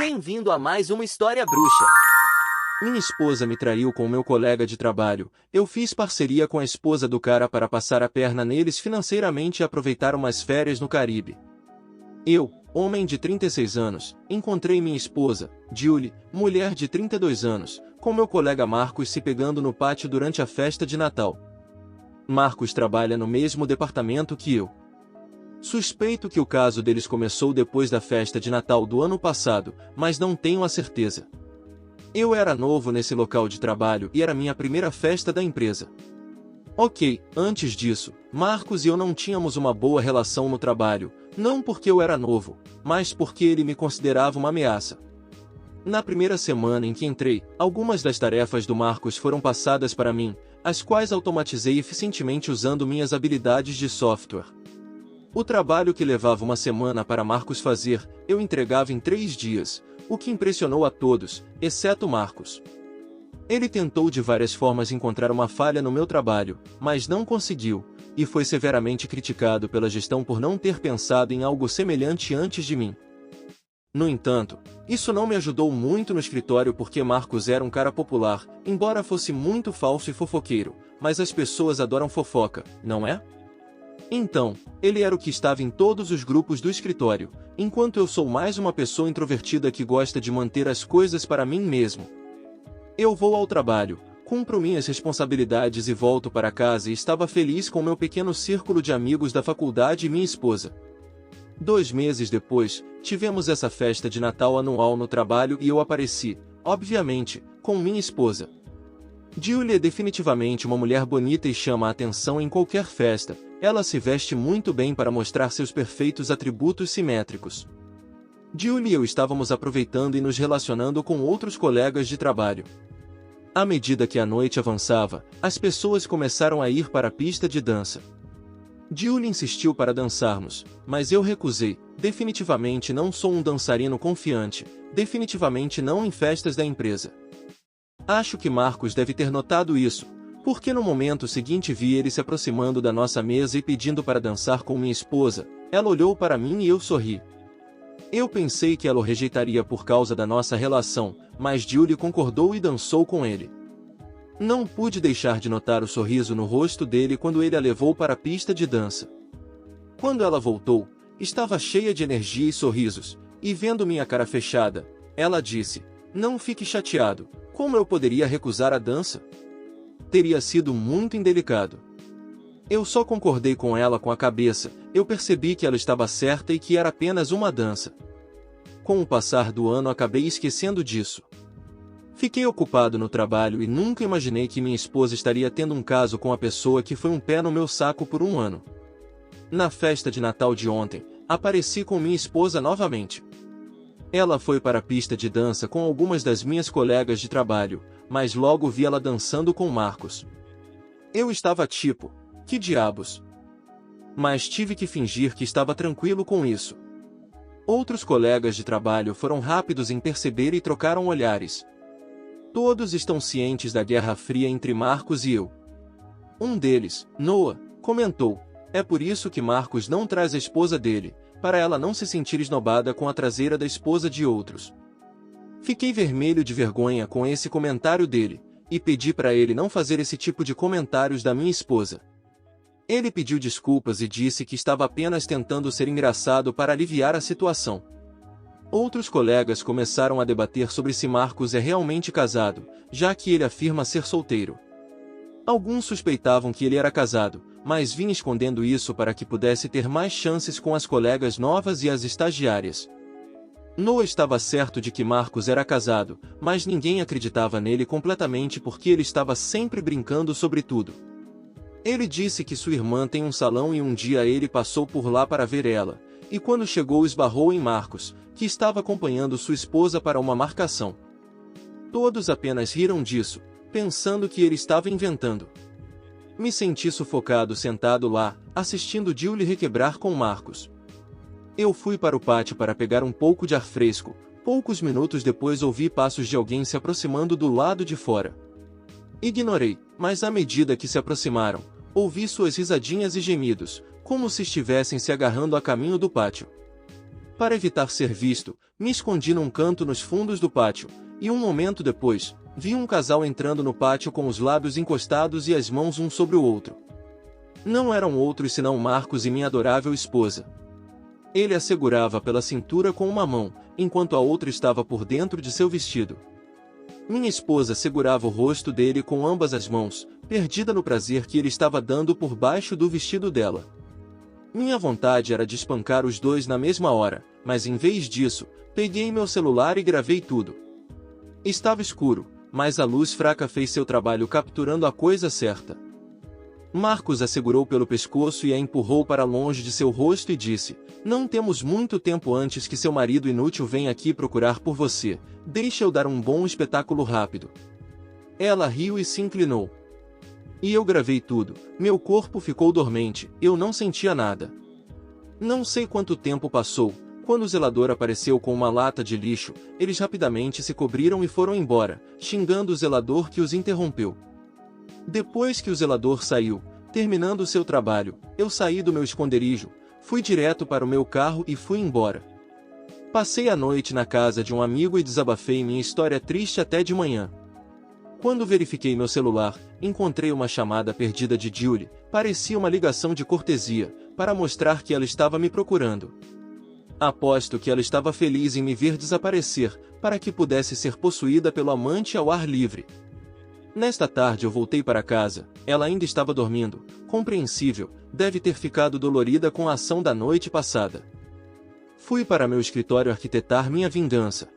Bem-vindo a mais uma história bruxa. Minha esposa me traiu com meu colega de trabalho. Eu fiz parceria com a esposa do cara para passar a perna neles financeiramente e aproveitar umas férias no Caribe. Eu, homem de 36 anos, encontrei minha esposa, Julie, mulher de 32 anos, com meu colega Marcos se pegando no pátio durante a festa de Natal. Marcos trabalha no mesmo departamento que eu. Suspeito que o caso deles começou depois da festa de Natal do ano passado, mas não tenho a certeza. Eu era novo nesse local de trabalho e era minha primeira festa da empresa. Ok, antes disso, Marcos e eu não tínhamos uma boa relação no trabalho, não porque eu era novo, mas porque ele me considerava uma ameaça. Na primeira semana em que entrei, algumas das tarefas do Marcos foram passadas para mim, as quais automatizei eficientemente usando minhas habilidades de software. O trabalho que levava uma semana para Marcos fazer, eu entregava em 3 dias, o que impressionou a todos, exceto Marcos. Ele tentou de várias formas encontrar uma falha no meu trabalho, mas não conseguiu, e foi severamente criticado pela gestão por não ter pensado em algo semelhante antes de mim. No entanto, isso não me ajudou muito no escritório porque Marcos era um cara popular, embora fosse muito falso e fofoqueiro, mas as pessoas adoram fofoca, não é? Então, ele era o que estava em todos os grupos do escritório, enquanto eu sou mais uma pessoa introvertida que gosta de manter as coisas para mim mesmo. Eu vou ao trabalho, cumpro minhas responsabilidades e volto para casa e estava feliz com meu pequeno círculo de amigos da faculdade e minha esposa. 2 meses depois, tivemos essa festa de Natal anual no trabalho e eu apareci, obviamente, com minha esposa. Julie é definitivamente uma mulher bonita e chama a atenção em qualquer festa. Ela se veste muito bem para mostrar seus perfeitos atributos simétricos. Julie e eu estávamos aproveitando e nos relacionando com outros colegas de trabalho. À medida que a noite avançava, as pessoas começaram a ir para a pista de dança. Julie insistiu para dançarmos, mas eu recusei. Definitivamente não sou um dançarino confiante, definitivamente não em festas da empresa. Acho que Marcos deve ter notado isso, porque no momento seguinte vi ele se aproximando da nossa mesa e pedindo para dançar com minha esposa. Ela olhou para mim e eu sorri. Eu pensei que ela o rejeitaria por causa da nossa relação, mas Julie concordou e dançou com ele. Não pude deixar de notar o sorriso no rosto dele quando ele a levou para a pista de dança. Quando ela voltou, estava cheia de energia e sorrisos, e vendo minha cara fechada, ela disse: "Não fique chateado, como eu poderia recusar a dança? Teria sido muito indelicado." Eu só concordei com ela com a cabeça. Eu percebi que ela estava certa e que era apenas uma dança. Com o passar do ano acabei esquecendo disso. Fiquei ocupado no trabalho e nunca imaginei que minha esposa estaria tendo um caso com a pessoa que foi um pé no meu saco por 1 ano. Na festa de Natal de ontem, apareci com minha esposa novamente. Ela foi para a pista de dança com algumas das minhas colegas de trabalho, mas logo vi ela dançando com Marcos. Eu estava tipo, que diabos? Mas tive que fingir que estava tranquilo com isso. Outros colegas de trabalho foram rápidos em perceber e trocaram olhares. Todos estão cientes da Guerra Fria entre Marcos e eu. Um deles, Noah, comentou: "É por isso que Marcos não traz a esposa dele, para ela não se sentir esnobada com a traseira da esposa de outros." Fiquei vermelho de vergonha com esse comentário dele, e pedi para ele não fazer esse tipo de comentários da minha esposa. Ele pediu desculpas e disse que estava apenas tentando ser engraçado para aliviar a situação. Outros colegas começaram a debater sobre se Marcos é realmente casado, já que ele afirma ser solteiro. Alguns suspeitavam que ele era casado, mas vinha escondendo isso para que pudesse ter mais chances com as colegas novas e as estagiárias. Noah estava certo de que Marcos era casado, mas ninguém acreditava nele completamente porque ele estava sempre brincando sobre tudo. Ele disse que sua irmã tem um salão e um dia ele passou por lá para ver ela, e quando chegou esbarrou em Marcos, que estava acompanhando sua esposa para uma marcação. Todos apenas riram disso, pensando que ele estava inventando. Me senti sufocado sentado lá, assistindo Julie requebrar com Marcos. Eu fui para o pátio para pegar um pouco de ar fresco. Poucos minutos depois ouvi passos de alguém se aproximando do lado de fora. Ignorei, mas à medida que se aproximaram, ouvi suas risadinhas e gemidos, como se estivessem se agarrando a caminho do pátio. Para evitar ser visto, me escondi num canto nos fundos do pátio, e um momento depois, vi um casal entrando no pátio com os lábios encostados e as mãos um sobre o outro. Não eram outros senão Marcos e minha adorável esposa. Ele a segurava pela cintura com uma mão, enquanto a outra estava por dentro de seu vestido. Minha esposa segurava o rosto dele com ambas as mãos, perdida no prazer que ele estava dando por baixo do vestido dela. Minha vontade era de espancar os dois na mesma hora, mas em vez disso, peguei meu celular e gravei tudo. Estava escuro, mas a luz fraca fez seu trabalho capturando a coisa certa. Marcos a segurou pelo pescoço e a empurrou para longe de seu rosto e disse: "Não temos muito tempo antes que seu marido inútil venha aqui procurar por você. Deixa eu dar um bom espetáculo rápido." Ela riu e se inclinou. E eu gravei tudo. Meu corpo ficou dormente, eu não sentia nada. Não sei quanto tempo passou. Quando o zelador apareceu com uma lata de lixo, eles rapidamente se cobriram e foram embora, xingando o zelador que os interrompeu. Depois que o zelador saiu, terminando seu trabalho, eu saí do meu esconderijo, fui direto para o meu carro e fui embora. Passei a noite na casa de um amigo e desabafei minha história triste até de manhã. Quando verifiquei meu celular, encontrei uma chamada perdida de Julie, parecia uma ligação de cortesia, para mostrar que ela estava me procurando. Aposto que ela estava feliz em me ver desaparecer, para que pudesse ser possuída pelo amante ao ar livre. Nesta tarde eu voltei para casa, ela ainda estava dormindo, compreensível, deve ter ficado dolorida com a ação da noite passada. Fui para meu escritório arquitetar minha vingança.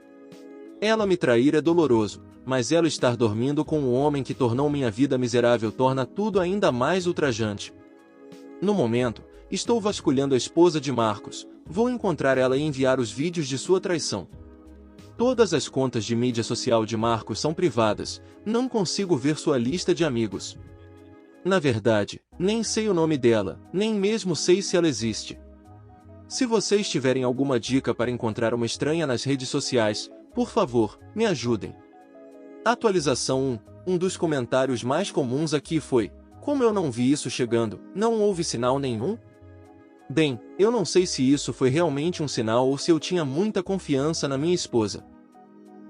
Ela me trair é doloroso, mas ela estar dormindo com um homem que tornou minha vida miserável torna tudo ainda mais ultrajante. No momento, estou vasculhando a esposa de Marcos, vou encontrar ela e enviar os vídeos de sua traição. Todas as contas de mídia social de Marcos são privadas, não consigo ver sua lista de amigos. Na verdade, nem sei o nome dela, nem mesmo sei se ela existe. Se vocês tiverem alguma dica para encontrar uma estranha nas redes sociais, por favor, me ajudem. Atualização 1. Um dos comentários mais comuns aqui foi: "Como eu não vi isso chegando, não houve sinal nenhum?" Bem, eu não sei se isso foi realmente um sinal ou se eu tinha muita confiança na minha esposa.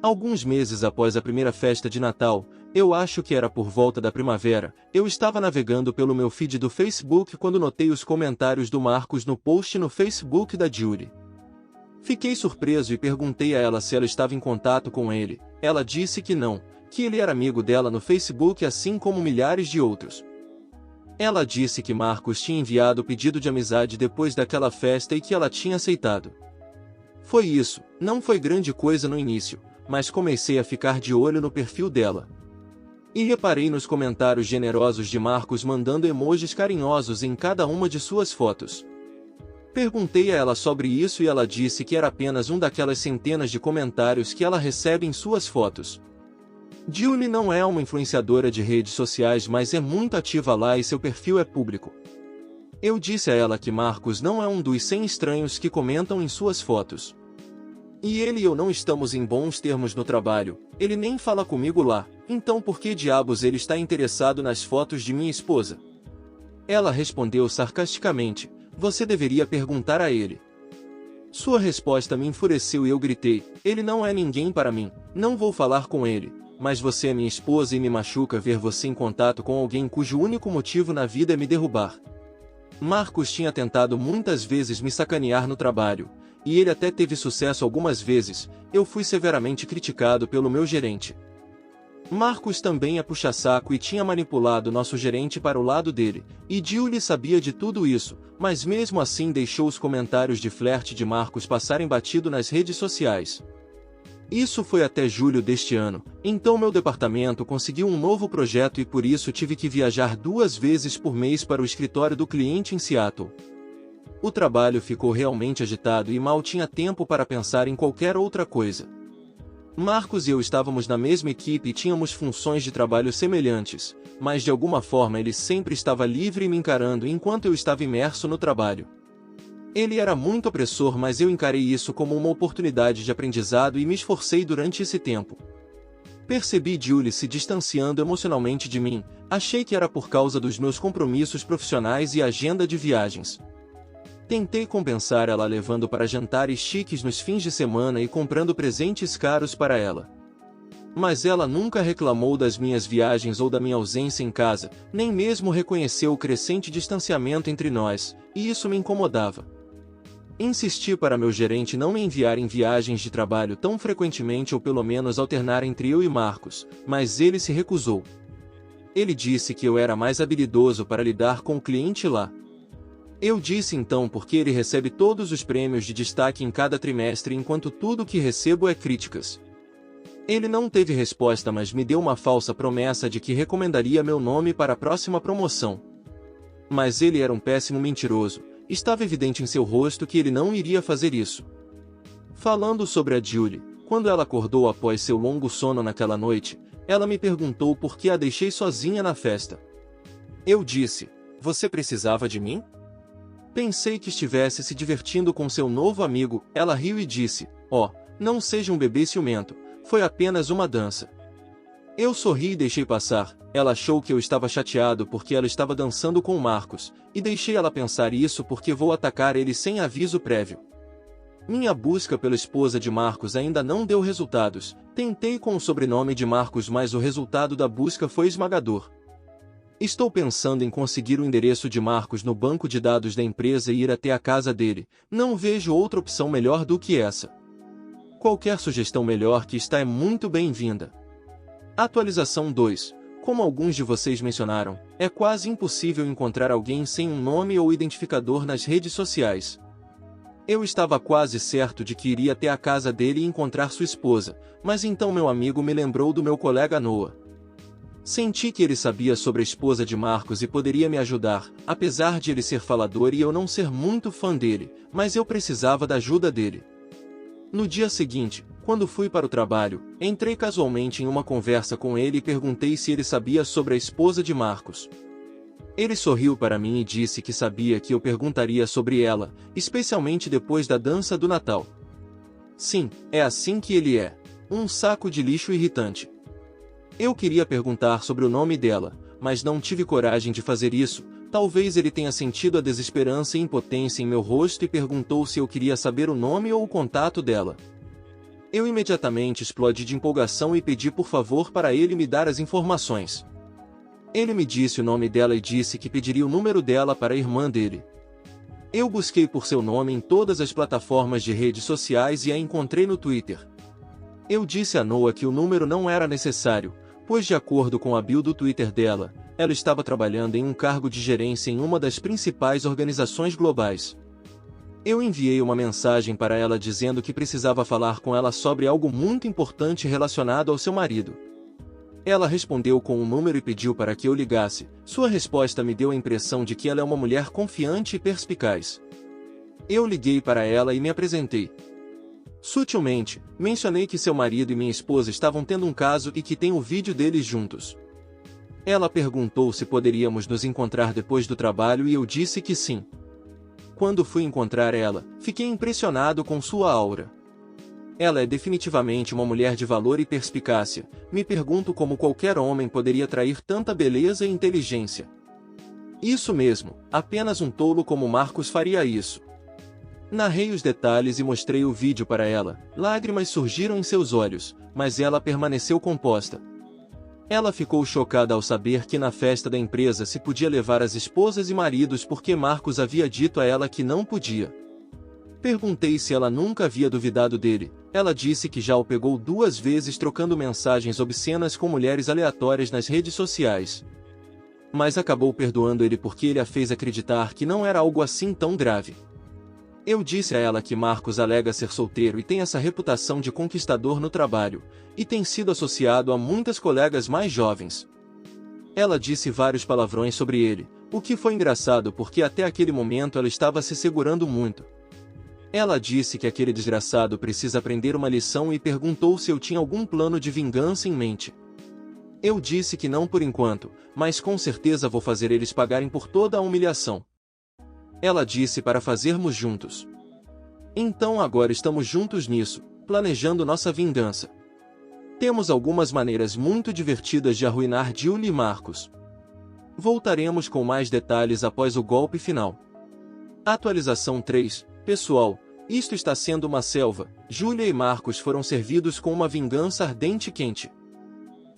Alguns meses após a primeira festa de Natal, eu acho que era por volta da primavera, eu estava navegando pelo meu feed do Facebook quando notei os comentários do Marcos no post no Facebook da Julie. Fiquei surpreso e perguntei a ela se ela estava em contato com ele. Ela disse que não, que ele era amigo dela no Facebook assim como milhares de outros. Ela disse que Marcos tinha enviado o pedido de amizade depois daquela festa e que ela tinha aceitado. Foi isso, não foi grande coisa no início, mas comecei a ficar de olho no perfil dela. E reparei nos comentários generosos de Marcos mandando emojis carinhosos em cada uma de suas fotos. Perguntei a ela sobre isso e ela disse que era apenas um daquelas centenas de comentários que ela recebe em suas fotos. Julie não é uma influenciadora de redes sociais, mas é muito ativa lá e seu perfil é público. Eu disse a ela que Marcos não é um dos 100 estranhos que comentam em suas fotos. E ele e eu não estamos em bons termos no trabalho, ele nem fala comigo lá, então por que diabos ele está interessado nas fotos de minha esposa? Ela respondeu sarcasticamente: "Você deveria perguntar a ele." Sua resposta me enfureceu e eu gritei: "Ele não é ninguém para mim, não vou falar com ele. Mas você é minha esposa e me machuca ver você em contato com alguém cujo único motivo na vida é me derrubar." Marcos tinha tentado muitas vezes me sacanear no trabalho, e ele até teve sucesso algumas vezes. Eu fui severamente criticado pelo meu gerente. Marcos também é puxa-saco e tinha manipulado nosso gerente para o lado dele, e Julie sabia de tudo isso, mas mesmo assim deixou os comentários de flerte de Marcos passarem batido nas redes sociais. Isso foi até julho deste ano, então meu departamento conseguiu um novo projeto e por isso tive que viajar 2 vezes por mês para o escritório do cliente em Seattle. O trabalho ficou realmente agitado e mal tinha tempo para pensar em qualquer outra coisa. Marcos e eu estávamos na mesma equipe e tínhamos funções de trabalho semelhantes, mas de alguma forma ele sempre estava livre e me encarando enquanto eu estava imerso no trabalho. Ele era muito opressor, mas eu encarei isso como uma oportunidade de aprendizado e me esforcei durante esse tempo. Percebi Julie se distanciando emocionalmente de mim, achei que era por causa dos meus compromissos profissionais e agenda de viagens. Tentei compensar ela levando para jantares chiques nos fins de semana e comprando presentes caros para ela. Mas ela nunca reclamou das minhas viagens ou da minha ausência em casa, nem mesmo reconheceu o crescente distanciamento entre nós, e isso me incomodava. Insisti para meu gerente não me enviar em viagens de trabalho tão frequentemente ou pelo menos alternar entre eu e Marcos, mas ele se recusou. Ele disse que eu era mais habilidoso para lidar com o cliente lá. Eu disse então porque ele recebe todos os prêmios de destaque em cada trimestre enquanto tudo que recebo é críticas. Ele não teve resposta, mas me deu uma falsa promessa de que recomendaria meu nome para a próxima promoção. Mas ele era um péssimo mentiroso, estava evidente em seu rosto que ele não iria fazer isso. Falando sobre a Julie, quando ela acordou após seu longo sono naquela noite, ela me perguntou por que a deixei sozinha na festa. Eu disse: "Você precisava de mim?" Pensei que estivesse se divertindo com seu novo amigo. Ela riu e disse: "Oh, não seja um bebê ciumento. Foi apenas uma dança." Eu sorri e deixei passar. Ela achou que eu estava chateado porque ela estava dançando com Marcos, e deixei ela pensar isso porque vou atacar ele sem aviso prévio. Minha busca pela esposa de Marcos ainda não deu resultados. Tentei com o sobrenome de Marcos, mas o resultado da busca foi esmagador. Estou pensando em conseguir o endereço de Marcos no banco de dados da empresa e ir até a casa dele. Não vejo outra opção melhor do que essa. Qualquer sugestão melhor que está é muito bem-vinda. Atualização 2. Como alguns de vocês mencionaram, é quase impossível encontrar alguém sem um nome ou identificador nas redes sociais. Eu estava quase certo de que iria até a casa dele e encontrar sua esposa, mas então meu amigo me lembrou do meu colega Noah. Senti que ele sabia sobre a esposa de Marcos e poderia me ajudar, apesar de ele ser falador e eu não ser muito fã dele, mas eu precisava da ajuda dele. No dia seguinte, quando fui para o trabalho, entrei casualmente em uma conversa com ele e perguntei se ele sabia sobre a esposa de Marcos. Ele sorriu para mim e disse que sabia que eu perguntaria sobre ela, especialmente depois da dança do Natal. Sim, é assim que ele é. Um saco de lixo irritante. Eu queria perguntar sobre o nome dela, mas não tive coragem de fazer isso. Talvez ele tenha sentido a desesperança e impotência em meu rosto e perguntou se eu queria saber o nome ou o contato dela. Eu imediatamente explodi de empolgação e pedi por favor para ele me dar as informações. Ele me disse o nome dela e disse que pediria o número dela para a irmã dele. Eu busquei por seu nome em todas as plataformas de redes sociais e a encontrei no Twitter. Eu disse a Noah que o número não era necessário, pois de acordo com a bio do Twitter dela, ela estava trabalhando em um cargo de gerência em uma das principais organizações globais. Eu enviei uma mensagem para ela dizendo que precisava falar com ela sobre algo muito importante relacionado ao seu marido. Ela respondeu com um número e pediu para que eu ligasse. Sua resposta me deu a impressão de que ela é uma mulher confiante e perspicaz. Eu liguei para ela e me apresentei. Sutilmente, mencionei que seu marido e minha esposa estavam tendo um caso e que tem o vídeo deles juntos. Ela perguntou se poderíamos nos encontrar depois do trabalho e eu disse que sim. Quando fui encontrar ela, fiquei impressionado com sua aura. Ela é definitivamente uma mulher de valor e perspicácia. Me pergunto como qualquer homem poderia atrair tanta beleza e inteligência. Isso mesmo, apenas um tolo como Marcos faria isso. Narrei os detalhes e mostrei o vídeo para ela. Lágrimas surgiram em seus olhos, mas ela permaneceu composta. Ela ficou chocada ao saber que na festa da empresa se podia levar as esposas e maridos porque Marcos havia dito a ela que não podia. Perguntei se ela nunca havia duvidado dele. Ela disse que já o pegou 2 vezes trocando mensagens obscenas com mulheres aleatórias nas redes sociais. Mas acabou perdoando ele porque ele a fez acreditar que não era algo assim tão grave. Eu disse a ela que Marcos alega ser solteiro e tem essa reputação de conquistador no trabalho, e tem sido associado a muitas colegas mais jovens. Ela disse vários palavrões sobre ele, o que foi engraçado porque até aquele momento ela estava se segurando muito. Ela disse que aquele desgraçado precisa aprender uma lição e perguntou se eu tinha algum plano de vingança em mente. Eu disse que não por enquanto, mas com certeza vou fazer eles pagarem por toda a humilhação. Ela disse para fazermos juntos. Então agora estamos juntos nisso, planejando nossa vingança. Temos algumas maneiras muito divertidas de arruinar Julie e Marcos. Voltaremos com mais detalhes após o golpe final. Atualização 3. Pessoal, isto está sendo uma selva. Júlia e Marcos foram servidos com uma vingança ardente e quente.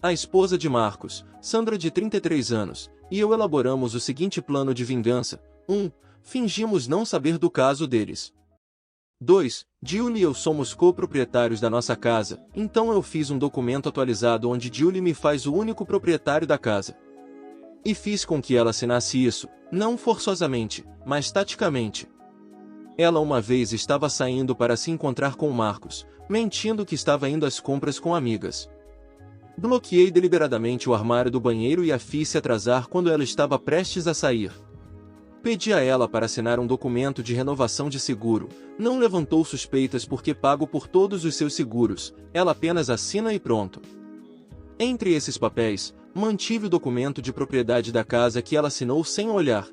A esposa de Marcos, Sandra de 33 anos, e eu elaboramos o seguinte plano de vingança. 1. Fingimos não saber do caso deles. 2. Julie e eu somos coproprietários da nossa casa, então eu fiz um documento atualizado onde Julie me faz o único proprietário da casa. E fiz com que ela assinasse isso, não forçosamente, mas taticamente. Ela uma vez estava saindo para se encontrar com Marcos, mentindo que estava indo às compras com amigas. Bloqueei deliberadamente o armário do banheiro e a fiz se atrasar quando ela estava prestes a sair. Pedi a ela para assinar um documento de renovação de seguro, não levantou suspeitas porque pago por todos os seus seguros, ela apenas assina e pronto. Entre esses papéis, mantive o documento de propriedade da casa que ela assinou sem olhar.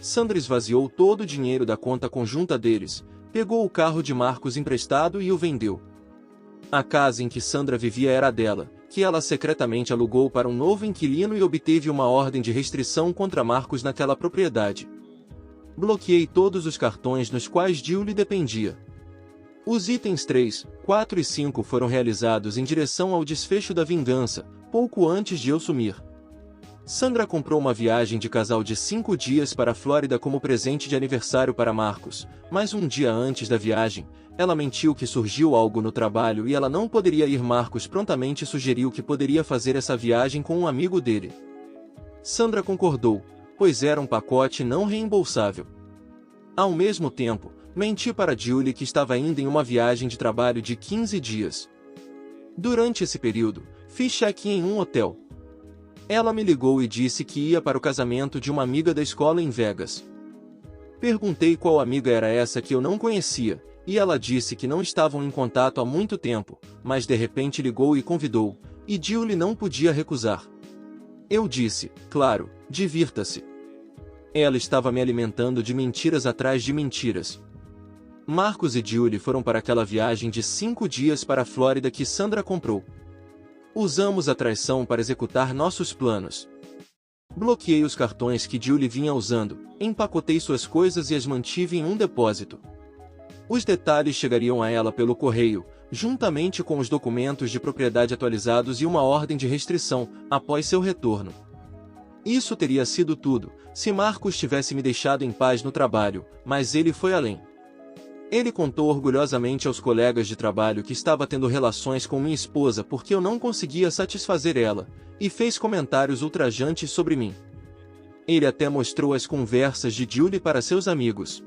Sandra esvaziou todo o dinheiro da conta conjunta deles, pegou o carro de Marcos emprestado e o vendeu. A casa em que Sandra vivia era dela, que ela secretamente alugou para um novo inquilino e obteve uma ordem de restrição contra Marcos naquela propriedade. Bloqueei todos os cartões nos quais Julie dependia. Os itens 3, 4 e 5 foram realizados em direção ao desfecho da vingança, pouco antes de eu sumir. Sandra comprou uma viagem de casal de 5 dias para a Flórida como presente de aniversário para Marcos, mas um dia antes da viagem, ela mentiu que surgiu algo no trabalho e ela não poderia ir. Marcos prontamente sugeriu que poderia fazer essa viagem com um amigo dele. Sandra concordou, pois era um pacote não reembolsável. Ao mesmo tempo, menti para Julie que estava indo em uma viagem de trabalho de 15 dias. Durante esse período, fiz check-in em um hotel. Ela me ligou e disse que ia para o casamento de uma amiga da escola em Vegas. Perguntei qual amiga era essa que eu não conhecia, e ela disse que não estavam em contato há muito tempo, mas de repente ligou e convidou, e Julie não podia recusar. Eu disse, claro, divirta-se. Ela estava me alimentando de mentiras atrás de mentiras. Marcos e Julie foram para aquela viagem de 5 dias para a Flórida que Sandra comprou. Usamos a traição para executar nossos planos. Bloqueei os cartões que Julie vinha usando, empacotei suas coisas e as mantive em um depósito. Os detalhes chegariam a ela pelo correio, juntamente com os documentos de propriedade atualizados e uma ordem de restrição, após seu retorno. Isso teria sido tudo, se Marcos tivesse me deixado em paz no trabalho, mas ele foi além. Ele contou orgulhosamente aos colegas de trabalho que estava tendo relações com minha esposa porque eu não conseguia satisfazer ela, e fez comentários ultrajantes sobre mim. Ele até mostrou as conversas de Julie para seus amigos.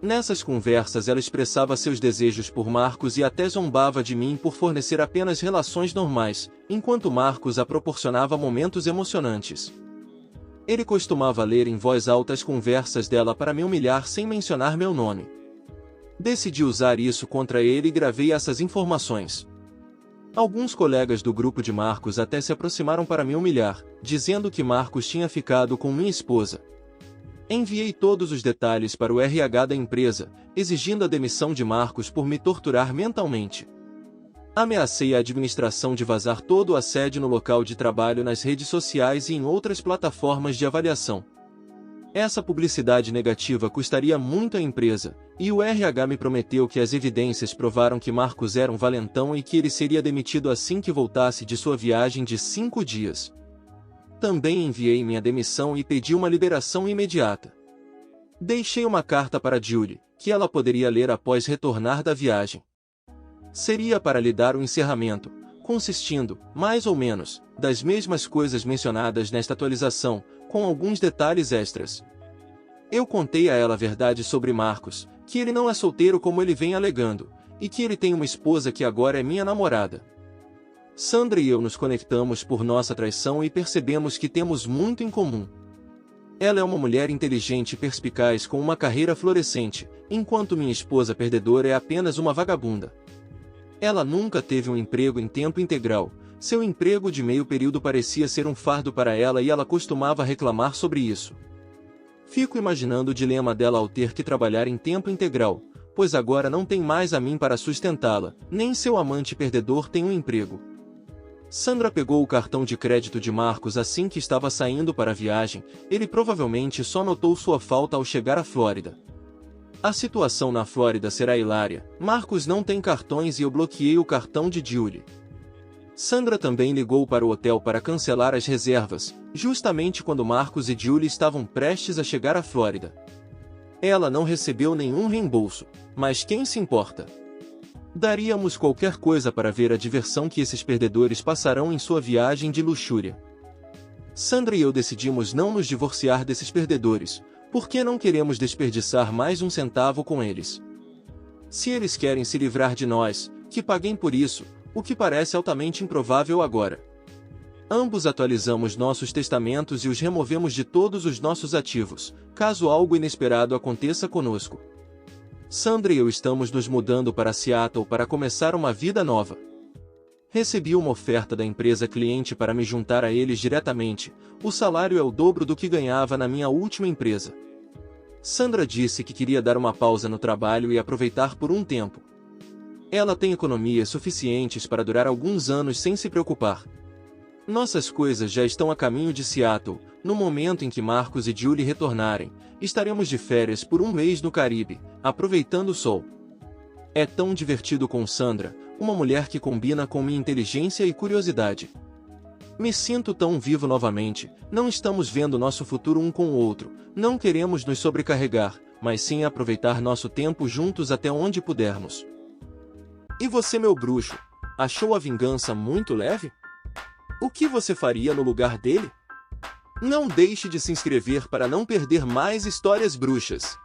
Nessas conversas ela expressava seus desejos por Marcos e até zombava de mim por fornecer apenas relações normais, enquanto Marcos a proporcionava momentos emocionantes. Ele costumava ler em voz alta as conversas dela para me humilhar sem mencionar meu nome. Decidi usar isso contra ele e gravei essas informações. Alguns colegas do grupo de Marcos até se aproximaram para me humilhar, dizendo que Marcos tinha ficado com minha esposa. Enviei todos os detalhes para o RH da empresa, exigindo a demissão de Marcos por me torturar mentalmente. Ameacei a administração de vazar todo o assédio no local de trabalho nas redes sociais e em outras plataformas de avaliação. Essa publicidade negativa custaria muito à empresa, e o RH me prometeu que as evidências provaram que Marcos era um valentão e que ele seria demitido assim que voltasse de sua viagem de 5 dias. Também enviei minha demissão e pedi uma liberação imediata. Deixei uma carta para Julie, que ela poderia ler após retornar da viagem. Seria para lhe dar o encerramento, consistindo, mais ou menos, das mesmas coisas mencionadas nesta atualização, com alguns detalhes extras. Eu contei a ela a verdade sobre Marcos, que ele não é solteiro como ele vem alegando, e que ele tem uma esposa que agora é minha namorada. Sandra e eu nos conectamos por nossa traição e percebemos que temos muito em comum. Ela é uma mulher inteligente e perspicaz com uma carreira florescente, enquanto minha esposa perdedora é apenas uma vagabunda. Ela nunca teve um emprego em tempo integral. Seu emprego de meio período parecia ser um fardo para ela e ela costumava reclamar sobre isso. Fico imaginando o dilema dela ao ter que trabalhar em tempo integral, pois agora não tem mais a mim para sustentá-la, nem seu amante perdedor tem um emprego. Sandra pegou o cartão de crédito de Marcos assim que estava saindo para a viagem. Ele provavelmente só notou sua falta ao chegar à Flórida. A situação na Flórida será hilária. Marcos não tem cartões e eu bloqueei o cartão de Julie. Sandra também ligou para o hotel para cancelar as reservas, justamente quando Marcos e Julie estavam prestes a chegar à Flórida. Ela não recebeu nenhum reembolso, mas quem se importa? Daríamos qualquer coisa para ver a diversão que esses perdedores passarão em sua viagem de luxúria. Sandra e eu decidimos não nos divorciar desses perdedores, porque não queremos desperdiçar mais um centavo com eles. Se eles querem se livrar de nós, que paguem por isso, o que parece altamente improvável agora. Ambos atualizamos nossos testamentos e os removemos de todos os nossos ativos, caso algo inesperado aconteça conosco. Sandra e eu estamos nos mudando para Seattle para começar uma vida nova. Recebi uma oferta da empresa cliente para me juntar a eles diretamente. O salário é o dobro do que ganhava na minha última empresa. Sandra disse que queria dar uma pausa no trabalho e aproveitar por um tempo. Ela tem economias suficientes para durar alguns anos sem se preocupar. Nossas coisas já estão a caminho de Seattle. No momento em que Marcos e Julie retornarem, estaremos de férias por um mês no Caribe, aproveitando o sol. É tão divertido com Sandra, uma mulher que combina com minha inteligência e curiosidade. Me sinto tão vivo novamente. Não estamos vendo nosso futuro um com o outro. Não queremos nos sobrecarregar, mas sim aproveitar nosso tempo juntos até onde pudermos. E você, meu bruxo, achou a vingança muito leve? O que você faria no lugar dele? Não deixe de se inscrever para não perder mais histórias bruxas.